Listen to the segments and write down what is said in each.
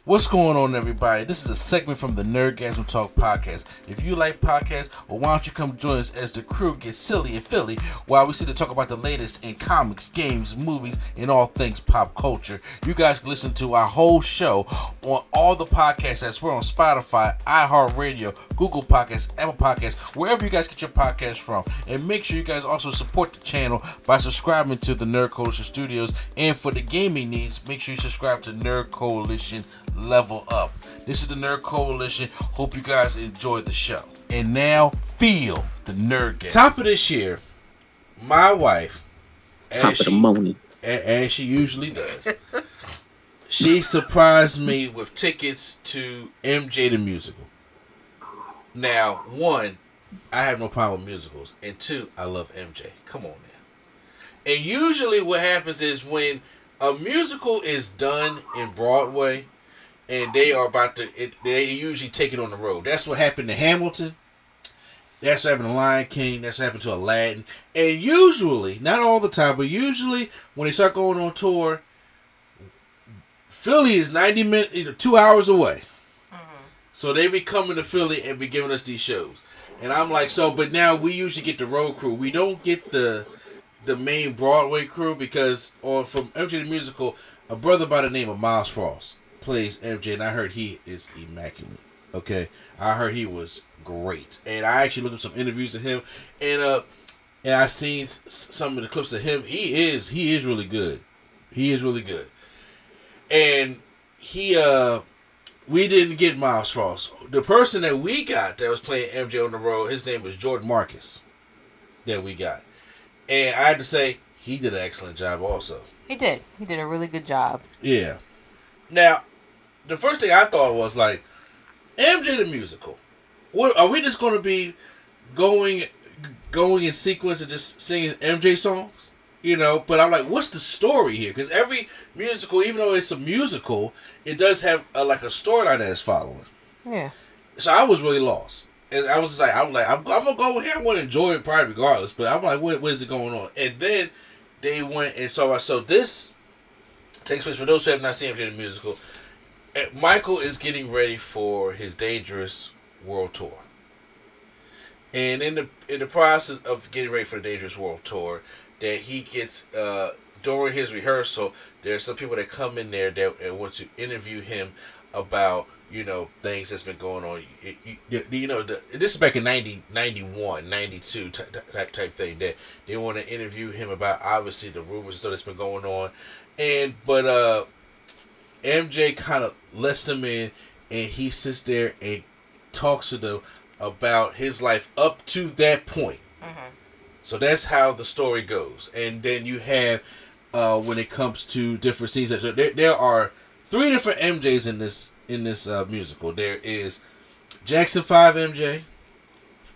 What's going on, everybody? This is a segment from the Nerdgasm Talk podcast. If you like podcasts, well, why don't you come join us as the crew gets silly and Philly while we sit to talk about the latest in comics, games, movies, and all things pop culture. You guys can listen to our whole show on all the podcasts apps. We're on Spotify, iHeartRadio, Google Podcasts, Apple Podcasts, wherever you guys get your podcasts from. And make sure you guys also support the channel by subscribing to the Nerd Coalition Studios. And for the gaming needs, make sure you subscribe to Nerd Coalition Level Up. This is the Nerd Coalition. Hope you guys enjoyed the show. And now, feel the Nerdgasm. Top of this year, my wife, Top of the morning, as she usually does, she surprised me with tickets to MJ the Musical. Now, one, I have no problem with musicals. And two, I love MJ. Come on now. And usually what happens is when a musical is done in Broadway, and they are about to, they usually take it on the road. That's what happened to Hamilton. That's what happened to Lion King. That's what happened to Aladdin. And usually, not all the time, but usually when they start going on tour, Philly is 90 minutes, 2 hours away. Mm-hmm. So they be coming to Philly and be giving us these shows. And I'm like, but now we usually get the road crew. We don't get the main Broadway crew because from MJ the Musical, a brother by the name of Miles Frost plays MJ, and I heard he is immaculate. Okay, I heard he was great, and I actually looked up some interviews of him, and I seen some of the clips of him. He is really good. He is really good, and we didn't get Miles Frost. The person that we got that was playing MJ on the road, his name was Jordan Marcus. That we got, and I had to say he did an excellent job. Also, he did a really good job. Yeah. Now, the first thing I thought was like, MJ the Musical. What are we just going to be going in sequence and just singing MJ songs? But I'm like, what's the story here? Because every musical, even though it's a musical, it does have a storyline that is following. Yeah. So I was really lost, and I was like, I'm gonna go here. I want to enjoy it probably regardless, but I'm like, what is it going on? And then they went and so this takes place, for those who have not seen MJ the Musical, Michael is getting ready for his Dangerous World Tour. And in the process of getting ready for the Dangerous World Tour, that he gets, during his rehearsal, there's some people that come in there that want to interview him about, things that's been going on. This is back in 91, 92 type thing, that they want to interview him about, obviously, the rumors and stuff that's been going on. But MJ kind of lets them in, and he sits there and talks to them about his life up to that point. Mm-hmm. So that's how the story goes. And then you have, when it comes to different scenes, there are 3 different MJs in this musical. There is Jackson 5 MJ,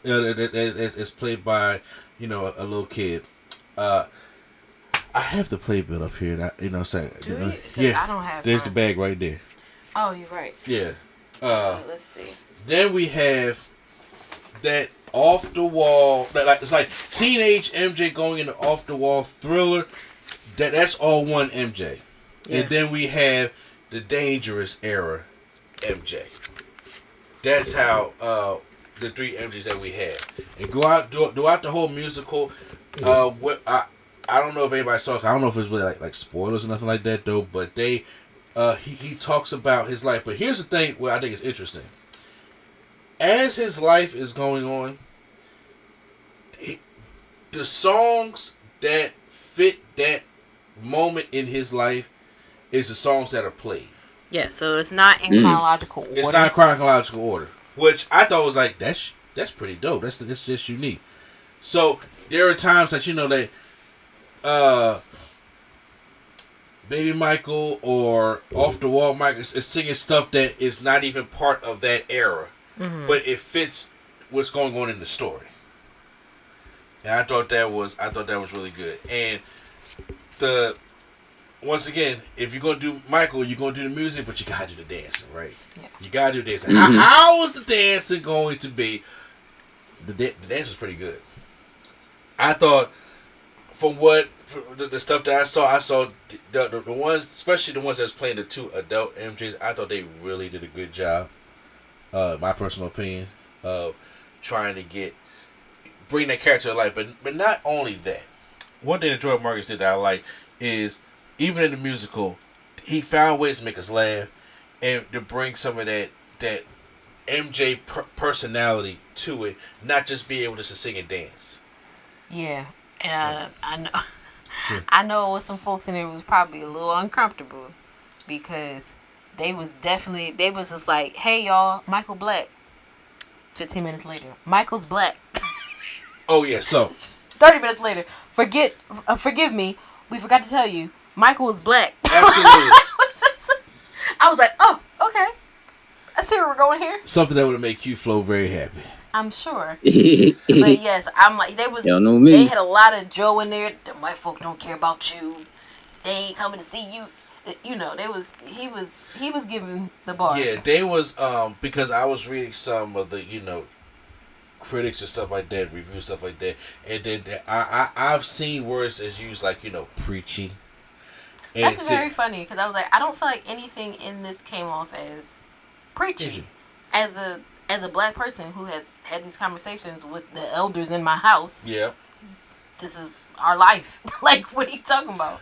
it's played by a little kid. I have the playbill up here. Saying. Yeah, I don't have. There's the bag right there. Oh, you're right. Yeah. Let's see. Then we have that off the wall. It's like teenage MJ going into off the wall thriller. That's all one MJ. Yeah. And then we have the Dangerous era MJ. That's how the 3 MJs that we have. And throughout the whole musical. I don't know if anybody saw it. I don't know if it's really like spoilers or nothing like that though. But he talks about his life. But here's the thing where I think it's interesting. As his life is going on, the songs that fit that moment in his life is the songs that are played. Yeah, so it's not in chronological order. It's not in chronological order, which I thought was like that's pretty dope. That's just unique. So there are times that that. Baby Michael or Off the Wall Michael is singing stuff that is not even part of that era, but it fits what's going on in the story. And I thought that was really good. And once again, if you're gonna do Michael, you're gonna do the music, but you gotta do the dancing, right? Yeah. You gotta do the dancing. How is the dancing going to be? The dance was pretty good. I thought, from what the stuff that I saw the ones, especially the ones that's playing the 2 adult MJs. I thought they really did a good job. My personal opinion of trying to bring that character to life, but not only that. One thing that Jordan Marcus did that I like is even in the musical, he found ways to make us laugh and to bring some of that MJ personality to it, not just be able to sing and dance. Yeah, and I know. I know with some folks in it was probably a little uncomfortable because they was just like, hey y'all, Michael Black. 15 minutes later, Michael's black. Oh yeah, so 30 minutes later, forgive me, we forgot to tell you, Michael was black. Absolutely. I was like, oh, okay. I see where we're going here. Something that would make you flow very happy. I'm sure. But yes, I'm like, they had a lot of Joe in there. The white folk don't care about you. They ain't coming to see you. You know, he was giving the bars. Yeah, they was because I was reading some of the, critics and stuff like that, review stuff like that, and then I've seen words as used like, preachy. And that's very funny because I was like, I don't feel like anything in this came off as preachy. As a black person who has had these conversations with the elders in my house. Yeah. This is our life. Like, what are you talking about?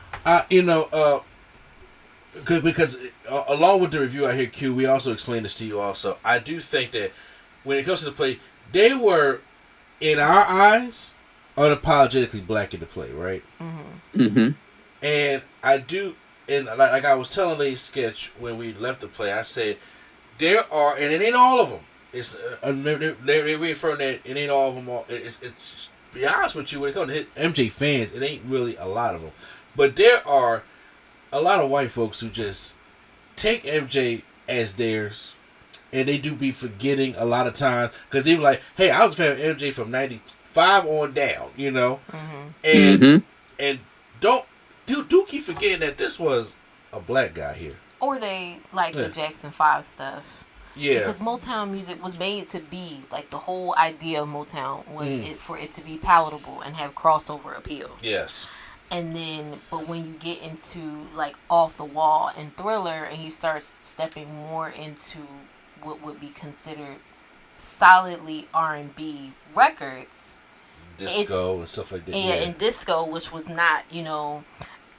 Because along with the review out here, Q, we also explained this to you also. I do think that when it comes to the play, they were, in our eyes, unapologetically black in the play, right? Mm-hmm. Mm-hmm. And I do, and like I was telling Lady Sketch when we left the play, I said, there are, and it ain't all of them. It's they reaffirm that it ain't all of them. It's be honest with you, when it comes to MJ fans, it ain't really a lot of them. But there are a lot of white folks who just take MJ as theirs, and they do be forgetting a lot of times because they were like, "Hey, I was a fan of MJ from '95 on down," Mm-hmm. and don't keep forgetting that this was a black guy here. Or they like the Jackson 5 stuff. Yeah. Because Motown music was made to be, like, the whole idea of Motown was for it to be palatable and have crossover appeal. Yes. And then, but when you get into, like, Off the Wall and Thriller, and he starts stepping more into what would be considered solidly R&B records. Disco and stuff like that. Yeah, and disco, which was not,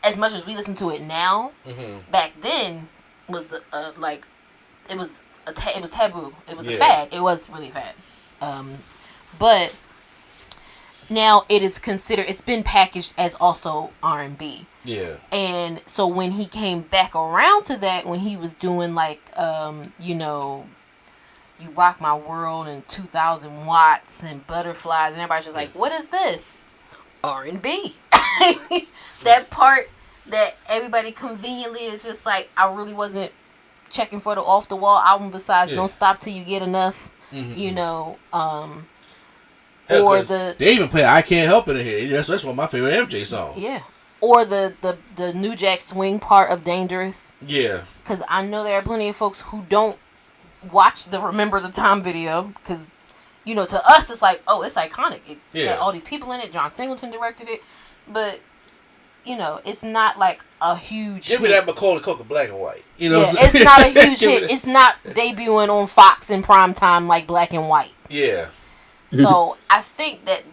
as much as we listen to it now, back then was it was taboo. It was a fad. It was really a fad. But now it is considered. It's been packaged as also R&B. Yeah. And so when he came back around to that, when he was doing like, You Rock My World and 2,000 Watts and Butterflies, and everybody's just like, what is this? R&B. That part that everybody conveniently is just like, I really wasn't checking for the Off the Wall album besides Don't Stop Till You Get Enough. Or they even play I Can't Help It in here. That's one of my favorite MJ songs. Yeah. Or the New Jack Swing part of Dangerous. Yeah. Because I know there are plenty of folks who don't watch the Remember the Time video because, to us it's like, oh, it's iconic. It had all these people in it. John Singleton directed it. But, it's not like a huge Give me hit. that Macaulay Culkin black and white. It's not a huge hit. It's not debuting on Fox in prime time like Black and White. Yeah. So I think that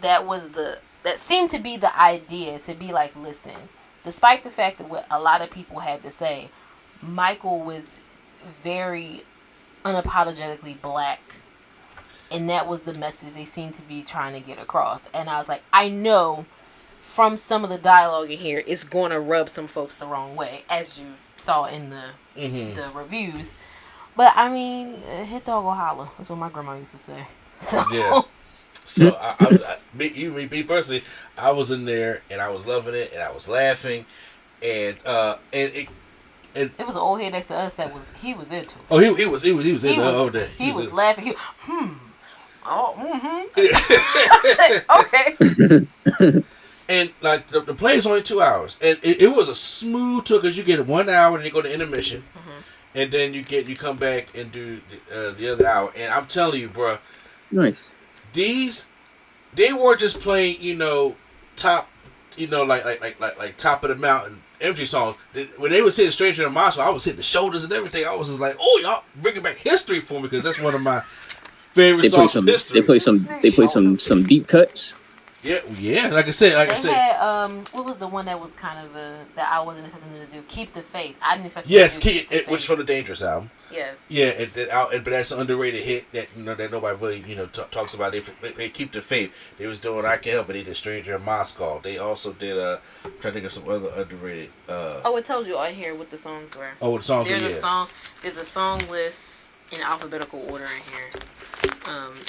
seemed to be the idea, to be like, listen, despite the fact that what a lot of people had to say, Michael was very unapologetically black, and that was the message they seemed to be trying to get across. And I was like, I know from some of the dialogue in here, it's going to rub some folks the wrong way, as you saw in the reviews. But I mean, hit dog or holler. That's what my grandma used to say. So yeah. So me personally, I was in there and I was loving it and I was laughing, and it was an old head next to us he was into it. Oh, he was into it all day. He was laughing. Okay. And like the play is only 2 hours, and it was a smooth tour because you get 1 hour and you go to intermission, and then you come back and do the other hour. And I'm telling you, bro, nice. They weren't just playing, top like Top of the Mountain empty songs. When they was hitting Stranger in Moscow, I was hitting the shoulders and everything. I was just like, oh, y'all bringing back history for me because that's one of my favorite songs from history. They play some deep cuts. Yeah. Like I said, they had what was the one that was kind of that I wasn't expecting them to do? Keep the Faith. I didn't expect. Yes, which is from the Dangerous album. Yes. Yeah, but that's an underrated hit that that nobody really talks about. They Keep the Faith. They was doing I Can't Help It. They did Stranger in Moscow. They also did I'm trying to think of some other underrated. It tells you right here what the songs were. Oh, the songs. There's a song list in alphabetical order in here.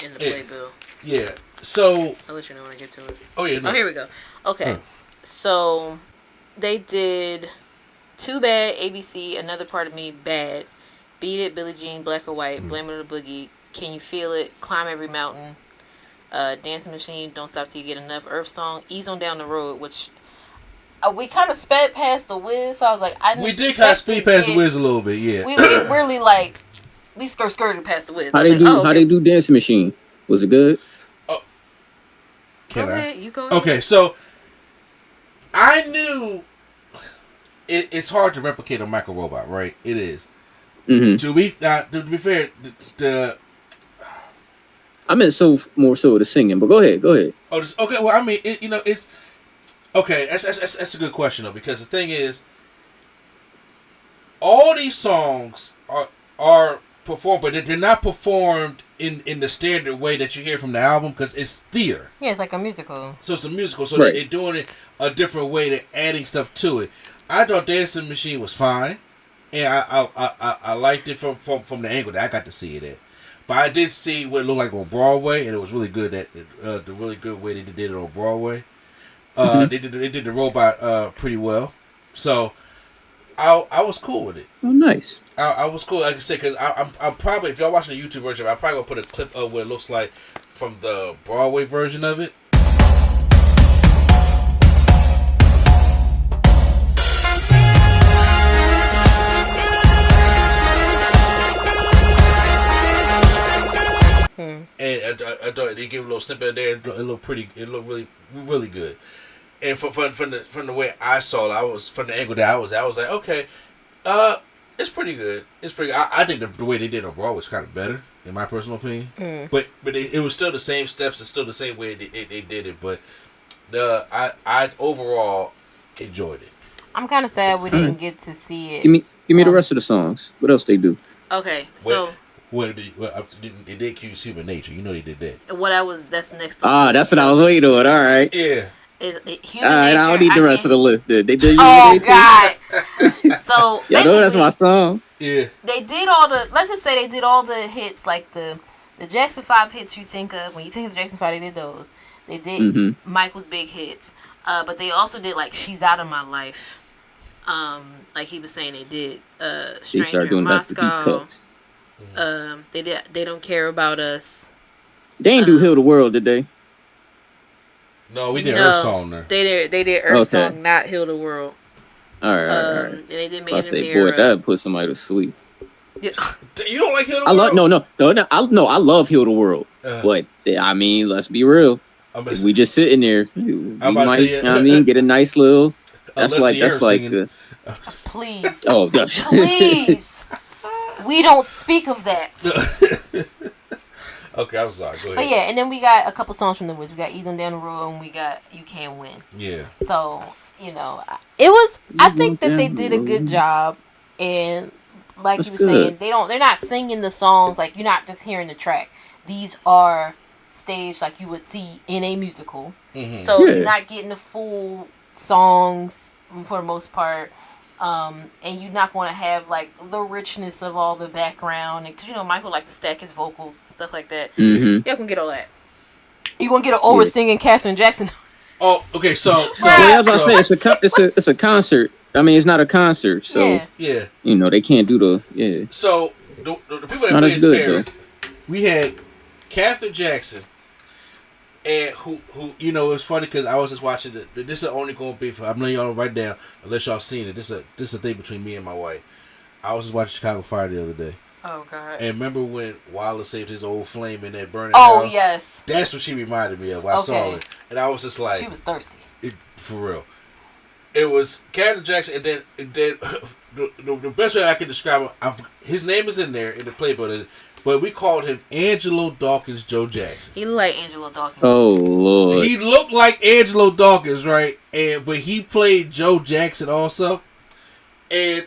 In the playbill. Yeah. So I'll let you know when I get to it. Oh yeah. No. Oh, here we go. Okay. So they did Too Bad, ABC, Another Part of Me, Bad, Beat It, Billie Jean, Black or White, Blame It on the Boogie, Can You Feel It, Climb Every Mountain, Dancing Machine, Don't Stop Till You Get Enough, Earth Song, Ease on Down the Road, which we kind of sped past the Wiz, so I was like, we did kind of speed past the Wiz a little bit, yeah. We really like we skirted past the Wiz. How they do Dancing Machine? Was it good? Can I? You go ahead. Okay, so I knew it's hard to replicate a micro robot, right? It is. Mm-hmm. To be fair, I meant more so the singing, but go ahead. Oh, okay. Well, I mean, it's okay. That's a good question though, because the thing is, all these songs are performed, but they're not performed in the standard way that you hear from the album because it's theater. Yeah, it's like a musical. So it's a musical. So right. they're doing it a different way. They're adding stuff to it. I thought Dancing Machine was fine, and I liked it from the angle that I got to see it at. But I did see what it looked like on Broadway, and it was really good. The really good way they did it on Broadway. They did the robot pretty well. So I was cool with it. Oh, nice. I was cool, like I said, because I'm probably, if y'all watching the YouTube version, I'm probably gonna put a clip of what it looks like from the Broadway version of it. And I thought they gave a little snippet there. It looked pretty. It looked really, really good. And from the way I saw it, I was from the angle that I was like, okay, it's pretty good. It's pretty. I think the way they did it on Broadway was kind of better, in my personal opinion. But it was still the same steps and still the same way they did it. But I overall enjoyed it. I'm kind of sad we didn't get to see it. Give me the rest of the songs. What else they do? Okay, so. They did accuse Human Nature. You know they did that. That's next. That's what I was waiting on. All right. Yeah. I don't need the rest of the list. They did. Oh God. So y'all know that's my song. Yeah. They did all the. Let's just say they did all the hits, like the Jackson 5 hits you think of when you think of the Jackson 5. They did those. They did Michael's big hits, but they also did like She's Out of My Life. Like he was saying, they did Stranger in Moscow. They Don't Care About Us. They ain't do Heal the World, did they? No, we did Earth Song there. They did Earth Song, not Heal the World. All right. And they did Man in the Mirror. Boy, that put somebody to sleep. Yeah. You don't like Heal the World? I love Heal the World. But I mean, let's be real. If we just sitting there, we might, get a nice little. That's like. Please. Oh, please. We don't speak of that. Okay, I'm sorry. Go ahead. But yeah, and then we got a couple songs from the Wiz. We got Ease on Down the Road, and we got You Can't Win. Yeah. So, it was. I think that they did a good job, and like you were saying, they're not singing the songs, like you're not just hearing the track. These are staged like you would see in a musical. Mm-hmm. So you're not getting the full songs for the most part. And you're not going to have like the richness of all the background, and because Michael likes to stack his vocals, stuff like that. Mm-hmm. You're gonna get all that. You're gonna get an over singing Catherine Jackson. Oh, okay. So I was about to say it's a concert. I mean, it's not a concert, so yeah. They can't do the So the people that played his parents, we had Catherine Jackson. And who it's funny because I was just watching this is only going to be for, I'm letting y'all right now unless y'all seen it. This is a thing between me and my wife. I was just watching Chicago Fire the other day. Oh God! And remember when Wilder saved his old flame in that burning house? Oh yes. That's what she reminded me of. I saw it, and I was just like, she was thirsty. For real. It was Captain Jackson, and then the best way I can describe him, his name is in there in the playbook, but we called him Angelo Dawkins Joe Jackson. He looked like Angelo Dawkins. Oh Lord. He looked like Angelo Dawkins, right? But he played Joe Jackson also. And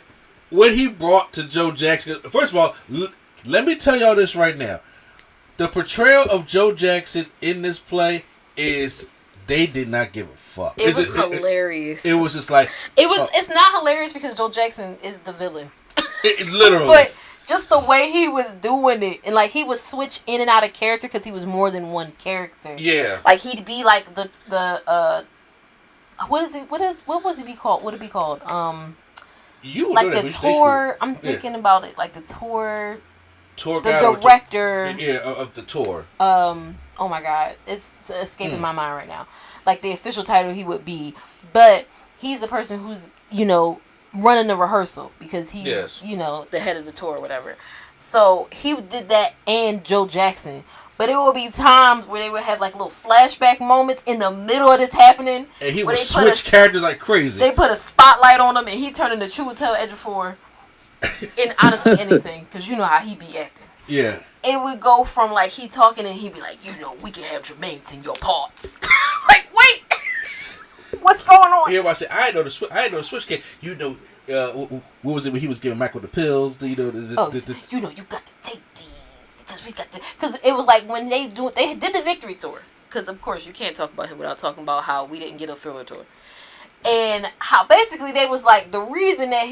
what he brought to Joe Jackson, first of all, let me tell y'all this right now. The portrayal of Joe Jackson in this play is they did not give a fuck. It was hilarious. It was just like it's not hilarious because Joe Jackson is the villain. It literally. But just the way he was doing it, and like he would switch in and out of character because he was more than one character. Yeah. Like he'd be like the what was it be called? What would it be called? You like the tour. I'm thinking about it. Like the tour the director. Of the tour. Oh my God, it's escaping my mind right now. Like the official title he would be, but he's the person who's running the rehearsal because he's the head of the tour or whatever. So he did that, and Joe Jackson. But it would be times where they would have like little flashback moments in the middle of this happening, and he would switch characters like crazy. They put a spotlight on him, and he turned into Chiwetel Ejiofor in honestly anything, because you know how he be acting. Yeah. It would go from like he talking, and he'd be like, we can have Jermaine sing your parts. Like, wait, what's going on? Everybody said, I know the switch came. What was it when he was giving Michael the pills? You got to take these because it was like when they did the Victory Tour. Because of course you can't talk about him without talking about how we didn't get a Thriller Tour. And how basically they was like the reason that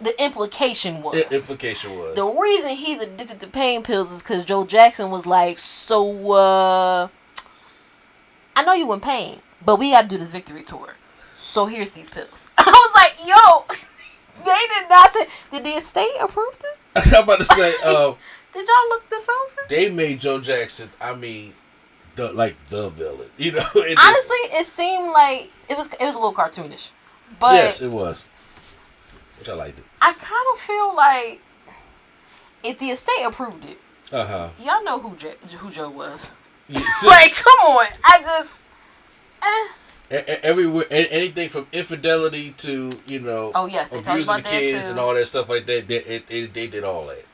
the implication was the reason he's addicted to pain pills is because Joe Jackson was like, so I know you in pain, but we got to do this Victory Tour, so here's these pills. I was like, yo, they did not say. Did the estate approve this? I'm about to say, did y'all look this over? They made Joe Jackson, the villain. Honestly, it seemed like it was a little cartoonish. But yes, it was. Which I liked it. I kind of feel like if the estate approved it, y'all know who Joe was. Like, come on. I just everywhere, anything from infidelity to oh yes, they talked about abusing the kids too. And all that stuff like that. They did all that.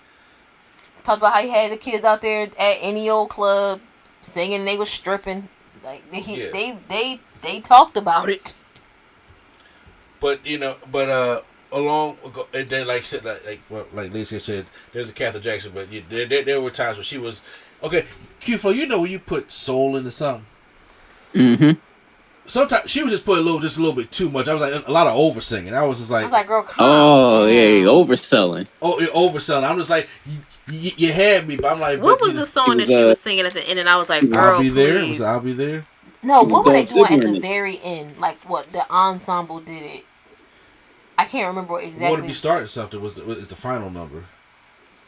Talked about how he had the kids out there at any old club singing, and they was stripping. Like they talked about it. But along and then like Lacey said, there's a Kathy Jackson, but there were times where she was okay. Q-Flow, when you put soul into something. Mm-hmm. Sometimes she was just putting a little bit too much. I was like a lot of over singing. I was like, girl, come on. Yeah, overselling. Overselling. I'm just like, you had me, but I'm like, what was the song that she was singing at the end? And I was like, girl, I'll be there. please. I'll be there. No, what were they doing at the very end? Like what the ensemble did it. I can't remember exactly. Want to be starting something was the final number.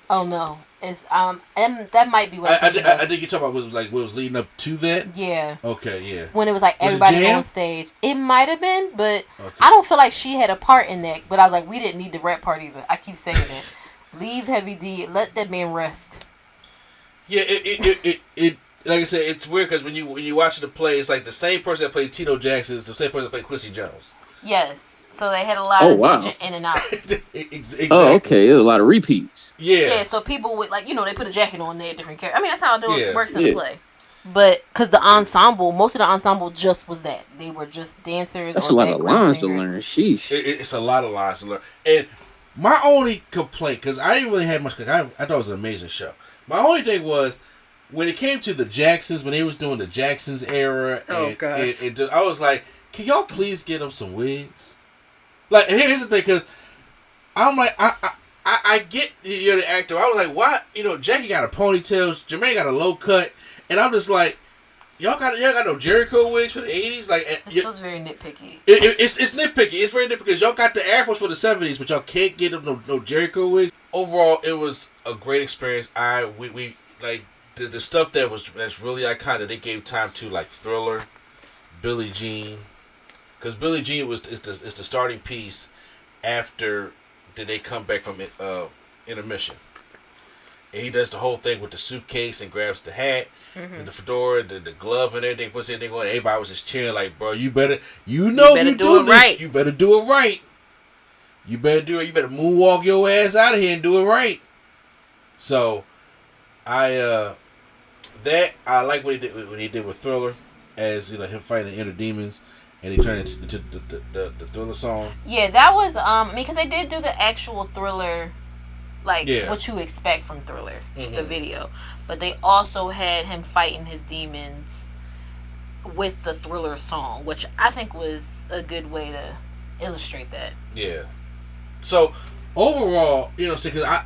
Oh no, it's and that might be what I think you're talking about was like what was leading up to that. Yeah. Okay. Yeah. When it was like everybody on stage, it might have been, but I don't feel like she had a part in that. But I was like, we didn't need the rap part either. I keep saying that. Leave Heavy D. Let that man rest. Yeah. It like I said, it's weird because when you watch the play, it's like the same person that played Tito Jackson is the same person that played Quincy Jones. Yes. So they had a lot of switching in and out. Exactly. Oh, okay. There's a lot of repeats. Yeah. Yeah, so people would, they put a jacket on there, different character. I mean, that's how it works in the play. But, because the ensemble, most of the ensemble just was that. They were just dancers. That's a lot of lines to learn. Sheesh. It's a lot of lines to learn. And my only complaint, because I didn't really have much, I thought it was an amazing show. My only thing was, when it came to the Jacksons, when they was doing the Jacksons era, I was like, can y'all please get them some wigs? Like, here's the thing, because I'm like, I get you're the actor. I was like, why? Jackie got a ponytail, Jermaine got a low cut, and I'm just like, y'all got no Jericho wigs for the 80s? Like, this was very nitpicky. It's nitpicky. It's very nitpicky because y'all got the Afros for the 70s, but y'all can't get them no Jericho wigs. Overall, it was a great experience. We like the stuff that's really iconic that they gave time to, like Thriller, Billie Jean. Because Billie Jean is the starting piece after did they come back from intermission. And he does the whole thing with the suitcase and grabs the hat and the fedora, the glove and everything, puts everything on. Everybody was just cheering like, bro, you better do this. Right. You better do it right. You better do it. You better moonwalk your ass out of here and do it right. So, I like what he did with Thriller, as him fighting the inner demons, and he turned it into the Thriller song. Yeah, that was because they did do the actual Thriller. What you expect from Thriller, the video. But they also had him fighting his demons with the Thriller song, which I think was a good way to illustrate that. Yeah. So, overall, because I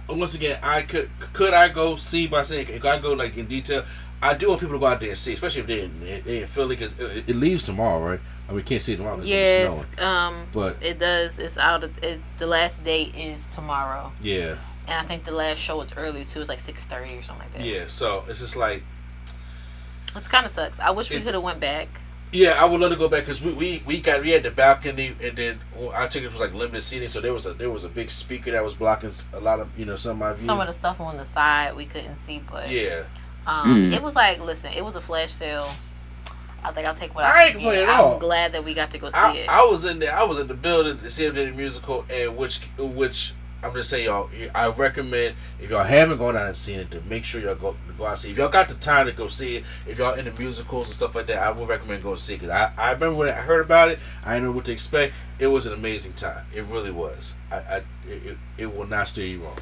could I go see by saying, if I go in detail, I do want people to go out there and see, especially if they're in Philly, because it leaves tomorrow, right? I mean, we can't see it tomorrow because it's snowing. But it does. It's out. The last date is tomorrow. Yeah. And I think the last show was early too. It was 6:30 or something like that. Yeah, so it's just It's kind of sucks. I wish we could have went back. Yeah, I would love to go back because we had the balcony, and then our tickets was limited seating, so there was a big speaker that was blocking a lot of some of my view. Some of the stuff on the side we couldn't see, but yeah, it was listen, it was a flash sale. I think I'll take what I can get. I'm glad that we got to go see it. I was in there. I was in the building to see him do the musical, and which I'm just saying, y'all, I recommend, if y'all haven't gone out and seen it, to make sure y'all go out and see it. If y'all got the time to go see it, if y'all into musicals and stuff like that, I would recommend going to see it. Because I remember when I heard about it, I didn't know what to expect. It was an amazing time. It really was. It will not steer you wrong.